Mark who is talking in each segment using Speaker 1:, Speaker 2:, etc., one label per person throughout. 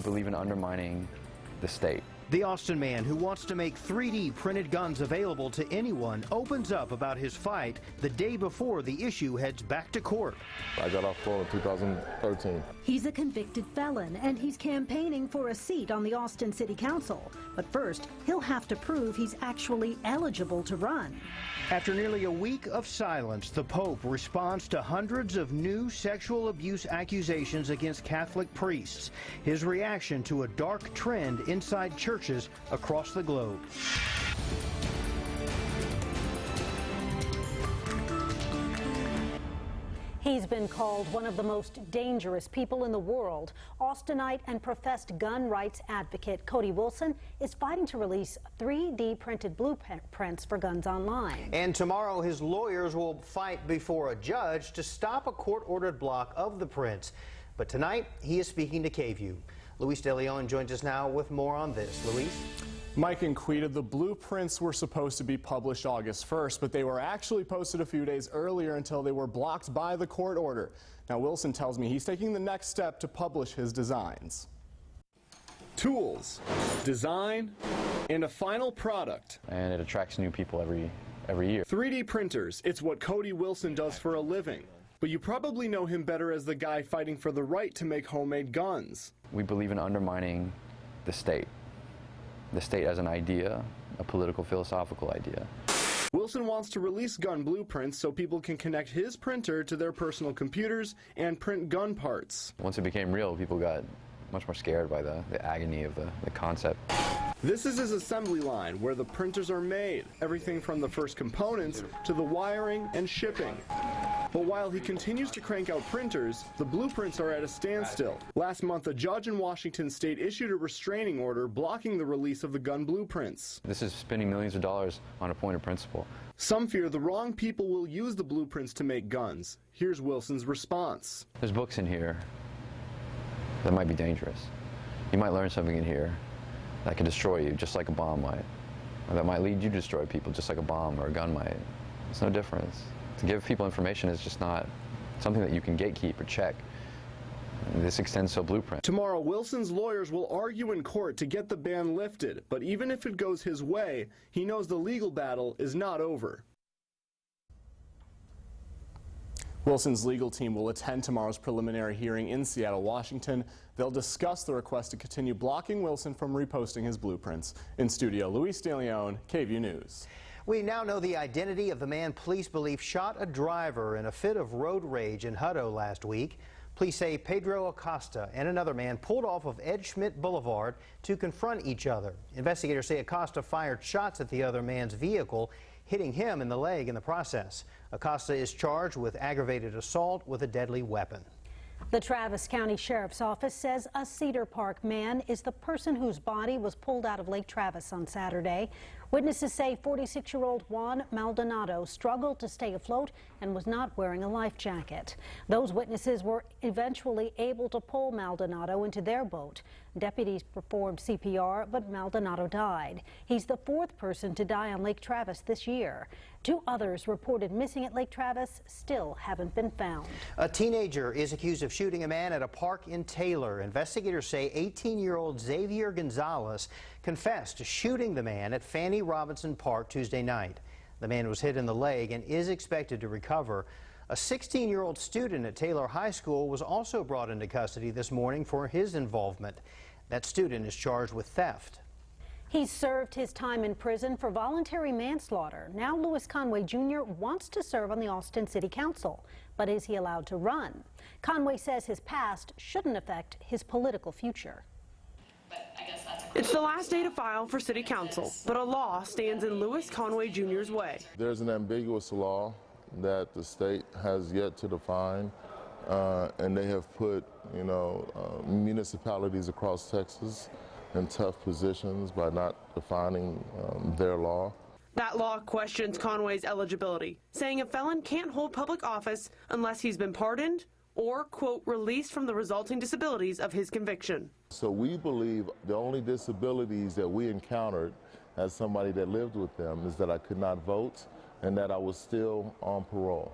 Speaker 1: believe in undermining the state.
Speaker 2: The Austin man, who wants to make 3D printed guns available to anyone, opens up about his fight the day before the issue heads back to court.
Speaker 3: I got off parole in 2013.
Speaker 4: He's a convicted felon, and he's campaigning for a seat on the Austin City Council. But first, he'll have to prove he's actually eligible to run.
Speaker 2: After nearly a week of silence, the Pope responds to hundreds of new sexual abuse accusations against Catholic priests. His reaction to a dark trend inside churches across the globe.
Speaker 4: He's been called one of the most dangerous people in the world. Austinite and professed gun rights advocate Cody Wilson is fighting to release 3D printed blueprints for guns online.
Speaker 2: And tomorrow his lawyers will fight before a judge to stop a court-ordered block of the prints. But tonight he is speaking to KVUE. Luis De Leon joins us now with more on this. Luis?
Speaker 5: Mike and Quita, the blueprints were supposed to be published August 1st, but they were actually posted a few days earlier until they were blocked by the court order. Now, Wilson tells me he's taking the next step to publish his designs. Tools, design, and a final product.
Speaker 1: And it attracts new people every year.
Speaker 5: 3D printers, it's what Cody Wilson does for a living. But you probably know him better as the guy fighting for the right to make homemade guns.
Speaker 1: We believe in undermining the state. The state as an idea, a political, philosophical idea.
Speaker 5: Wilson wants to release gun blueprints so people can connect his printer to their personal computers and print gun parts.
Speaker 1: Once it became real, people got much more scared by the agony of the concept.
Speaker 5: This is his assembly line where the printers are made, everything from the first components to the wiring and shipping. But while he continues to crank out printers, the blueprints are at a standstill. Last month, a judge in Washington state issued a restraining order blocking the release of the gun blueprints.
Speaker 1: This is spending millions of dollars on a point of principle.
Speaker 5: Some fear the wrong people will use the blueprints to make guns. Here's Wilson's response.
Speaker 1: There's books in here that might be dangerous. You might learn something in here that can destroy you, just like a bomb might. Or that might lead you to destroy people, just like a bomb or a gun might. It's no difference. To give people information is just not something that you can gatekeep or check. This extends to a blueprint.
Speaker 5: Tomorrow, Wilson's lawyers will argue in court to get the ban lifted, but even if it goes his way, he knows the legal battle is not over. Wilson's legal team will attend tomorrow's preliminary hearing in Seattle, Washington. They'll discuss the request to continue blocking Wilson from reposting his blueprints. In studio, Luis De Leon, KVUE News.
Speaker 2: We now know the identity of the man police believe shot a driver in a fit of road rage in Hutto last week. Police say Pedro Acosta and another man pulled off of Ed Schmidt Boulevard to confront each other. Investigators say Acosta fired shots at the other man's vehicle, hitting him in the leg in the process. Acosta is charged with aggravated assault with a deadly weapon.
Speaker 4: The Travis County Sheriff's Office says a Cedar Park man is the person whose body was pulled out of Lake Travis on Saturday. Witnesses say 46-year-old Juan Maldonado struggled to stay afloat and was not wearing a life jacket. Those witnesses were eventually able to pull Maldonado into their boat. Deputies performed CPR, but Maldonado died. He's the fourth person to die on Lake Travis this year. 2 others reported missing at Lake Travis still haven't been found.
Speaker 2: A teenager is accused of shooting a man at a park in Taylor. Investigators say 18-year-old Xavier Gonzalez confessed to shooting the man at Fanny Robinson Park Tuesday night. The man was hit in the leg and is expected to recover. A 16-year-old student at Taylor High School was also brought into custody this morning for his involvement. That student is charged with theft.
Speaker 4: He served his time in prison for voluntary manslaughter. Now Louis Conway Jr. wants to serve on the Austin City Council. But is he allowed to run? Conway says his past shouldn't affect his political future.
Speaker 6: It's the last day to file for City Council, but a law stands in Louis Conway Jr.'s way.
Speaker 3: There's an ambiguous law that the state has yet to define, and they have put, municipalities across Texas in tough positions by not defining their law.
Speaker 6: That law questions Conway's eligibility, saying a felon can't hold public office unless he's been pardoned or, quote, released from the resulting disabilities of his conviction.
Speaker 3: So we believe the only disabilities that we encountered as somebody that lived with them is that I could not vote and that I was still on parole.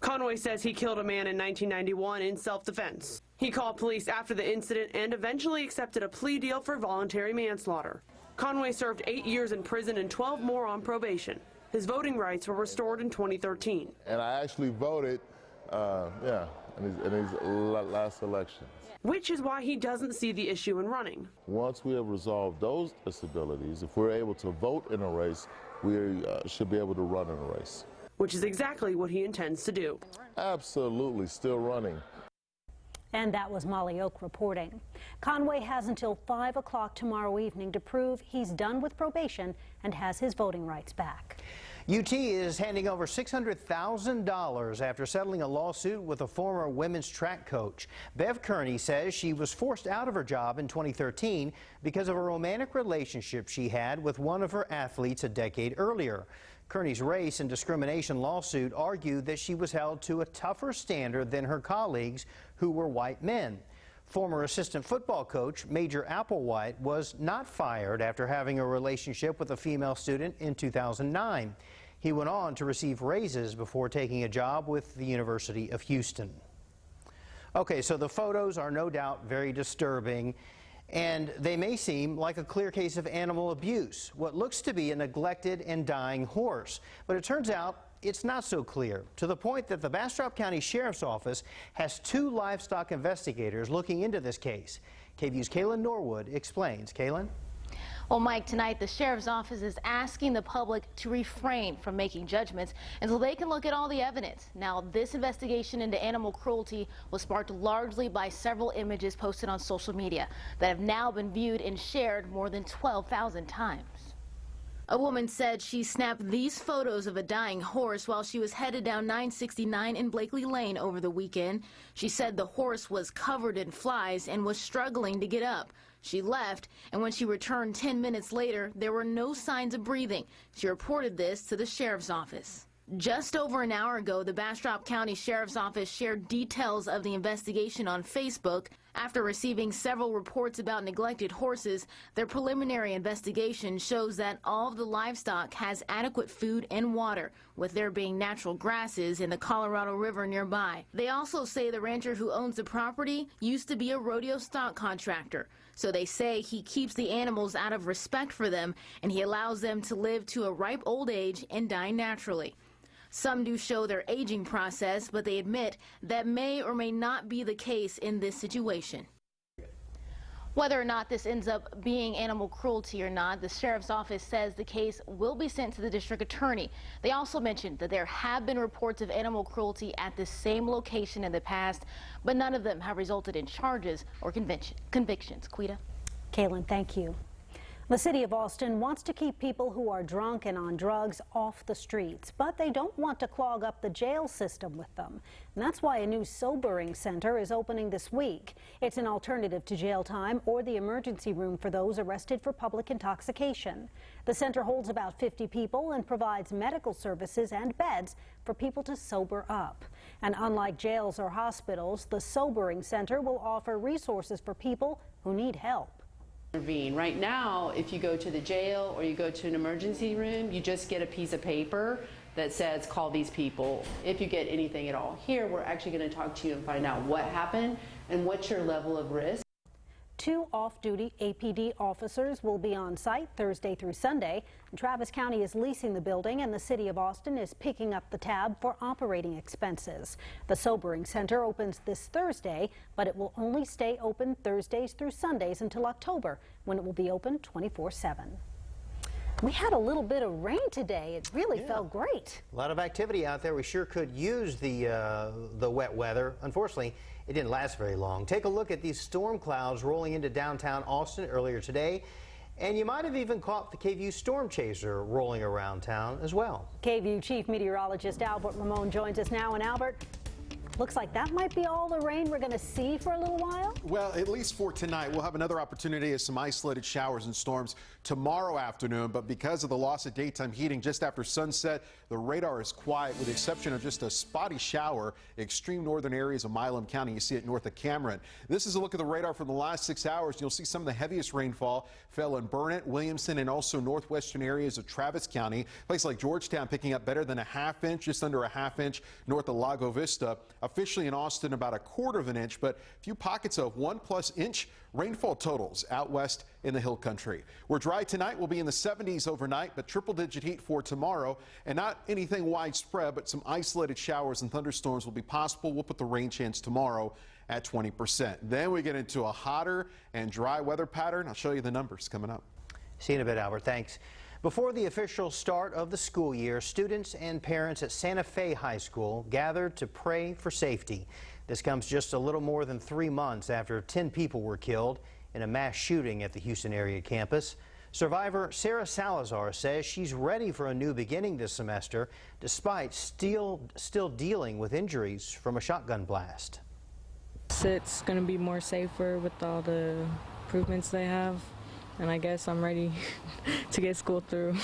Speaker 6: Conway says he killed a man in 1991 in self-defense. He called police after the incident and eventually accepted a plea deal for voluntary manslaughter. Conway served 8 years in prison and 12 more on probation. His voting rights were restored in 2013.
Speaker 3: And I actually voted, in his last election.
Speaker 6: Which is why he doesn't see the issue in running.
Speaker 3: Once we have resolved those disabilities, if we're able to vote in a race, we should be able to run in a race.
Speaker 6: Which is exactly what he intends to do.
Speaker 3: Absolutely, still running.
Speaker 4: And that was Molly Oak reporting. Conway has until 5 o'clock tomorrow evening to prove he's done with probation and has his voting rights back.
Speaker 2: UT is handing over $600,000 after settling a lawsuit with a former women's track coach. Bev Kearney says she was forced out of her job in 2013 because of a romantic relationship she had with one of her athletes a decade earlier. Kearney's race and discrimination lawsuit argued that she was held to a tougher standard than her colleagues who were white men. Former assistant football coach Major Applewhite was not fired after having a relationship with a female student in 2009. He went on to receive raises before taking a job with the University of Houston. Okay, so the photos are no doubt very disturbing, and they may seem like a clear case of animal abuse, what looks to be a neglected and dying horse. But it turns out it's not so clear, to the point that the Bastrop County Sheriff's Office has 2 livestock investigators looking into this case. KVUE's Kaylin Norwood explains. Kaylin?
Speaker 7: Well, Mike, tonight the Sheriff's Office is asking the public to refrain from making judgments until they can look at all the evidence. Now, this investigation into animal cruelty was sparked largely by several images posted on social media that have now been viewed and shared more than 12,000 times. A woman said she snapped these photos of a dying horse while she was headed down 969 in Blakely Lane over the weekend. She said the horse was covered in flies and was struggling to get up. She left, and when she returned 10 minutes later, there were no signs of breathing. She reported this to the Sheriff's Office. Just over an hour ago, the Bastrop County Sheriff's Office shared details of the investigation on Facebook. After receiving several reports about neglected horses, their preliminary investigation shows that all of the livestock has adequate food and water, with there being natural grasses in the Colorado River nearby. They also say the rancher who owns the property used to be a rodeo stock contractor. So they say he keeps the animals out of respect for them, and he allows them to live to a ripe old age and die naturally. Some do show their aging process, but they admit that may or may not be the case in this situation. Whether or not this ends up being animal cruelty or not, the Sheriff's Office says the case will be sent to the district attorney. They also mentioned that there have been reports of animal cruelty at the same location in the past, but none of them have resulted in charges or convictions. Quita?
Speaker 4: Kaylin, thank you. The city of Austin wants to keep people who are drunk and on drugs off the streets, but they don't want to clog up the jail system with them. And that's why a new sobering center is opening this week. It's an alternative to jail time or the emergency room for those arrested for public intoxication. The center holds about 50 people and provides medical services and beds for people to sober up. And unlike jails or hospitals, the sobering center will offer resources for people who need help.
Speaker 8: Right now, if you go to the jail or you go to an emergency room, you just get a piece of paper that says call these people if you get anything at all. Here, we're actually going to talk to you and find out what happened and what's your level of risk.
Speaker 4: 2 off-duty APD officers will be on site Thursday through Sunday. Travis County is leasing the building, and the city of Austin is picking up the tab for operating expenses. The sobering center opens this Thursday, but it will only stay open Thursdays through Sundays until October, when it will be open 24/7. We had a little bit of rain today. It really felt great.
Speaker 2: A lot of activity out there. We sure could use the wet weather. Unfortunately, it didn't last very long. Take a look at these storm clouds rolling into downtown Austin earlier today. And you might have even caught the KVUE storm chaser rolling around town as well.
Speaker 4: KVUE Chief Meteorologist Albert Ramon joins us now. And Albert, Looks like that might be all the rain we're going to see for a little while.
Speaker 9: Well, at least for tonight. We'll have another opportunity of some isolated showers and storms tomorrow afternoon, but because of the loss of daytime heating just after sunset, the radar is quiet with the exception of just a spotty shower. Extreme northern areas of Milam County. You see it north of Cameron. This is a look at the radar from the last 6 hours. You'll see some of the heaviest rainfall fell in Burnett, Williamson, and also northwestern areas of Travis County. A place like Georgetown picking up better than a half inch, just under a half inch north of Lago Vista. Officially in Austin, about a quarter of an inch, but a few pockets of 1+ inch rainfall totals out west in the hill country. We're dry tonight. We'll be in the 70s overnight, but triple-digit heat for tomorrow, and not anything widespread, but some isolated showers and thunderstorms will be possible. We'll put the rain chance tomorrow at 20%. Then we get into a hotter and dry weather pattern. I'll show you the numbers coming up.
Speaker 2: See you in a bit, Albert. Thanks. Before the official start of the school year, students and parents at Santa Fe High School gathered to pray for safety. This comes just a little more than 3 months after 10 people were killed in a mass shooting at the Houston area campus. Survivor Sarah Salazar says she's ready for a new beginning this semester, despite still dealing with injuries from a shotgun blast.
Speaker 10: It's going to be more safer with all the improvements they have. And I guess I'm ready to get school through.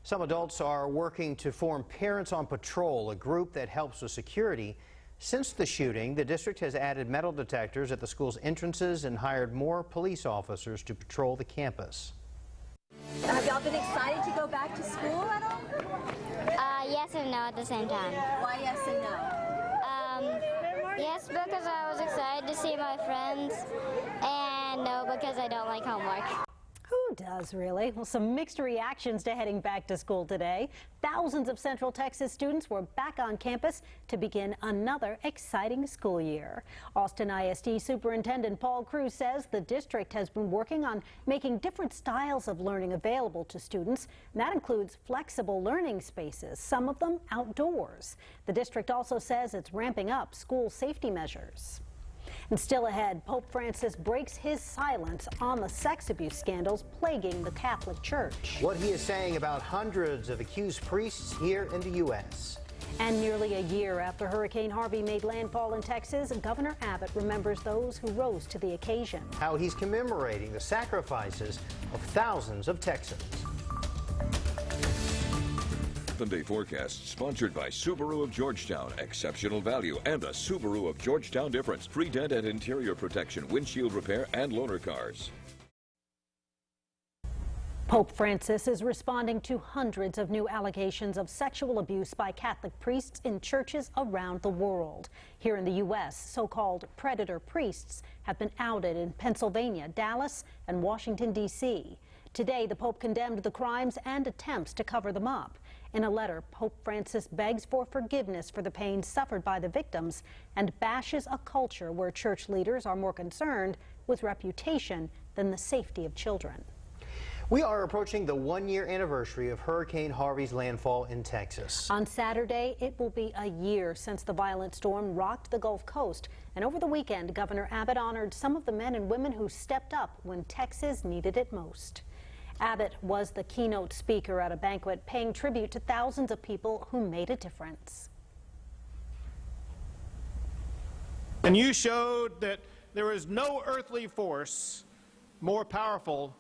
Speaker 2: Some adults are working to form Parents on Patrol, a group that helps with security. Since the shooting, the district has added metal detectors at the school's entrances and hired more police officers to patrol the campus.
Speaker 11: Have y'all been excited to go back to school at all?
Speaker 12: Yes and no at the same time.
Speaker 11: Why yes and no?
Speaker 12: Yes, because I was excited to see my friends, and no, because I don't like homework.
Speaker 4: Who does, really? Well, some mixed reactions to heading back to school today. Thousands of Central Texas students were back on campus to begin another exciting school year. Austin ISD Superintendent Paul Cruz says the district has been working on making different styles of learning available to students. And that includes flexible learning spaces, some of them outdoors. The district also says it's ramping up school safety measures. And still ahead, Pope Francis breaks his silence on the sex abuse scandals plaguing the Catholic Church.
Speaker 2: What he is saying about hundreds of accused priests here in the U.S.
Speaker 4: And nearly a year after Hurricane Harvey made landfall in Texas, Governor Abbott remembers those who rose to the occasion.
Speaker 2: How he's commemorating the sacrifices of thousands of Texans.
Speaker 13: 7-day forecast sponsored by Subaru of Georgetown. Exceptional value and the Subaru of Georgetown difference. Free dent and interior protection, windshield repair, and loaner cars.
Speaker 4: Pope Francis is responding to hundreds of new allegations of sexual abuse by Catholic priests in churches around the world. Here in the U.S., so-called predator priests have been outed in Pennsylvania, Dallas, and Washington, D.C. Today, the Pope condemned the crimes and attempts to cover them up. In a letter, Pope Francis begs for forgiveness for the pain suffered by the victims and bashes a culture where church leaders are more concerned with reputation than the safety of children.
Speaker 2: We are approaching the 1-year anniversary of Hurricane Harvey's landfall in Texas.
Speaker 4: On Saturday, it will be a year since the violent storm rocked the Gulf Coast. And over the weekend, Governor Abbott honored some of the men and women who stepped up when Texas needed it most. Abbott was the keynote speaker at a banquet paying tribute to thousands of people who made a difference.
Speaker 14: And you showed that there is no earthly force more powerful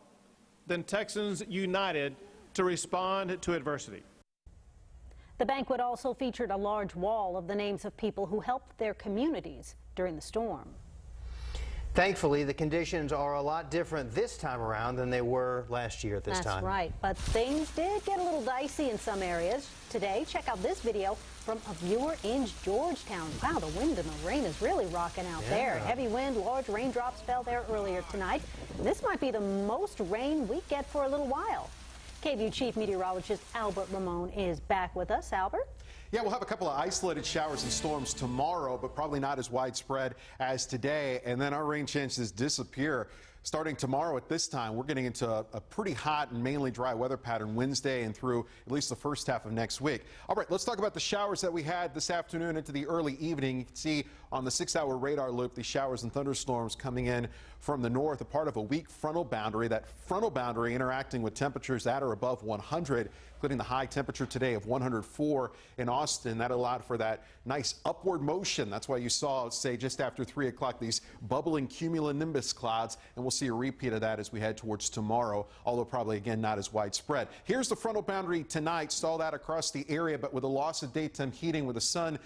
Speaker 14: than Texans united to respond to adversity.
Speaker 4: The banquet also featured a large wall of the names of people who helped their communities during the storm.
Speaker 2: Thankfully, the conditions are a lot different this time around than they were last year at this time.
Speaker 4: That's right, but things did get a little dicey in some areas. Today, check out this video from a viewer in Georgetown. Wow, the wind and the rain is really rocking out there. Heavy wind, large raindrops fell there earlier tonight. This might be the most rain we get for a little while. KVUE Chief Meteorologist Albert Ramon is back with us. Albert?
Speaker 9: Yeah, we'll have a couple of isolated showers and storms tomorrow, but probably not as widespread as today. And then our rain chances disappear. Starting tomorrow at this time, we're getting into a pretty hot and mainly dry weather pattern Wednesday and through at least the first half of next week. All right, let's talk about the showers that we had this afternoon into the early evening. You can see on the 6-hour radar loop the showers and thunderstorms coming in from the north, a part of a weak frontal boundary. That frontal boundary interacting with temperatures at or above 100, including the high temperature today of 104 in Austin. That allowed for that nice upward motion. That's why you saw, say, just after 3 o'clock, these bubbling cumulonimbus clouds, and we'll see a repeat of that as we head towards tomorrow, although probably, again, not as widespread. Here's the frontal boundary tonight. Saw that across the area, but with a loss of daytime heating with the sun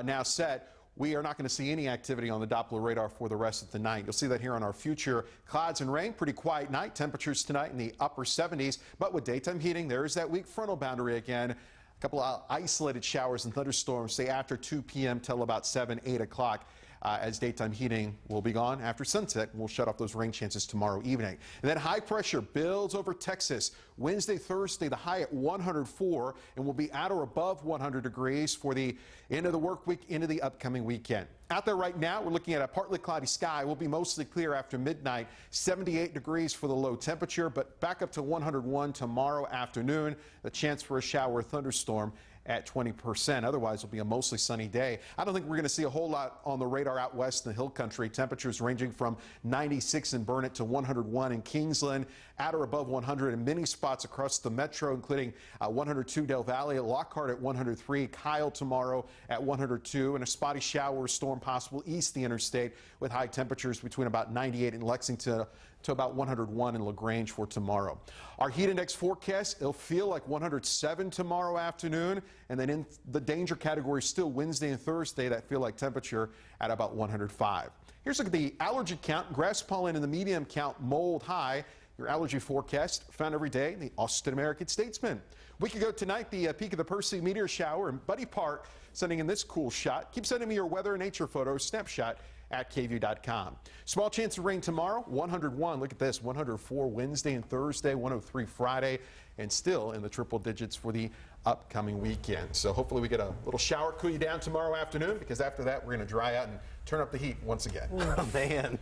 Speaker 9: now set, we are not going to see any activity on the Doppler radar for the rest of the night. You'll see that here on our future. Clouds and rain, pretty quiet night. Temperatures tonight in the upper 70s, but with daytime heating, there is that weak frontal boundary again. A couple of isolated showers and thunderstorms, say after 2 p.m. till about 7, 8 o'clock. As daytime heating will be gone after sunset. We'll shut off those rain chances tomorrow evening. And then high pressure builds over Texas. Wednesday, Thursday, the high at 104, and will be at or above 100 degrees for the end of the work week into the upcoming weekend. Out there right now, we're looking at a partly cloudy sky. We'll be mostly clear after midnight. 78 degrees for the low temperature, but back up to 101 tomorrow afternoon. The chance for a shower or thunderstorm at 20%. Otherwise, it'll be a mostly sunny day. I don't think we're going to see a whole lot on the radar out west in the hill country. Temperatures ranging from 96 in Burnett to 101 in Kingsland, at or above 100 in many spots across the metro, including 102 Del Valle, Lockhart at 103, Kyle tomorrow at 102, and a spotty shower or storm possible east the interstate with high temperatures between about 98 in Lexington to about 101 in LaGrange for tomorrow. Our heat index forecast, it'll feel like 107 tomorrow afternoon, and then in the danger category still Wednesday and Thursday, that feel like temperature at about 105. Here's a look at the allergy count. Grass pollen in the medium count, mold high. Your allergy forecast found every day in the Austin American-Statesman. A week ago tonight, the peak of the Percy meteor shower in Buddy Park, sending in this cool shot. Keep sending me your weather and nature photos, snapshot at KVUE.com. Small chance of rain tomorrow, 101. Look at this, 104 Wednesday and Thursday, 103 Friday, and still in the triple digits for the upcoming weekend. So hopefully we get a little shower, cool you down tomorrow afternoon, because after that we're going to dry out and turn up the heat once again.
Speaker 2: Oh, man,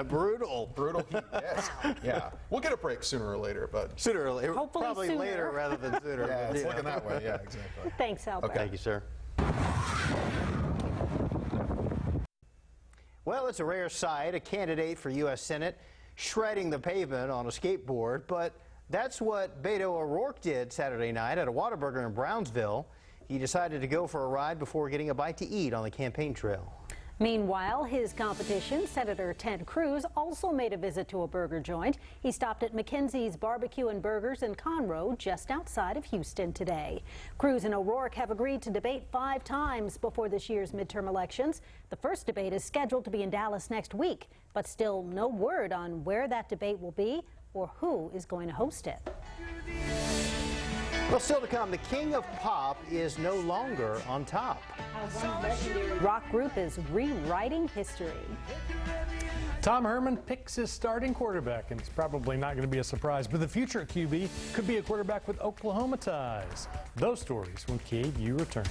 Speaker 2: brutal.
Speaker 9: Brutal heat, yes. Yeah, we'll get a break sooner or later, but
Speaker 2: sooner or later.
Speaker 4: Hopefully
Speaker 2: probably
Speaker 4: sooner.
Speaker 2: later rather than sooner.
Speaker 9: yeah, it's looking that way. Yeah, exactly.
Speaker 4: Thanks, Albert.
Speaker 2: Okay. Thank you, sir. Well, it's a rare sight, a candidate for U.S. Senate shredding the pavement on a skateboard, but that's what Beto O'Rourke did Saturday night at a Whataburger in Brownsville. He decided to go for a ride before getting a bite to eat on the campaign trail.
Speaker 4: Meanwhile, his competition, Senator Ted Cruz, also made a visit to a burger joint. He stopped at Mackenzie's Barbecue and Burgers in Conroe, just outside of Houston today. Cruz and O'Rourke have agreed to debate 5 times before this year's midterm elections. The first debate is scheduled to be in Dallas next week, but still no word on where that debate will be or who is going to host it.
Speaker 2: Well, still to come, the king of pop is no longer on top.
Speaker 4: One legendary rock group is rewriting history.
Speaker 15: Tom Herman picks his starting quarterback, and it's probably not going to be a surprise, but the future at QB could be a quarterback with Oklahoma ties. Those stories when KVUE returns.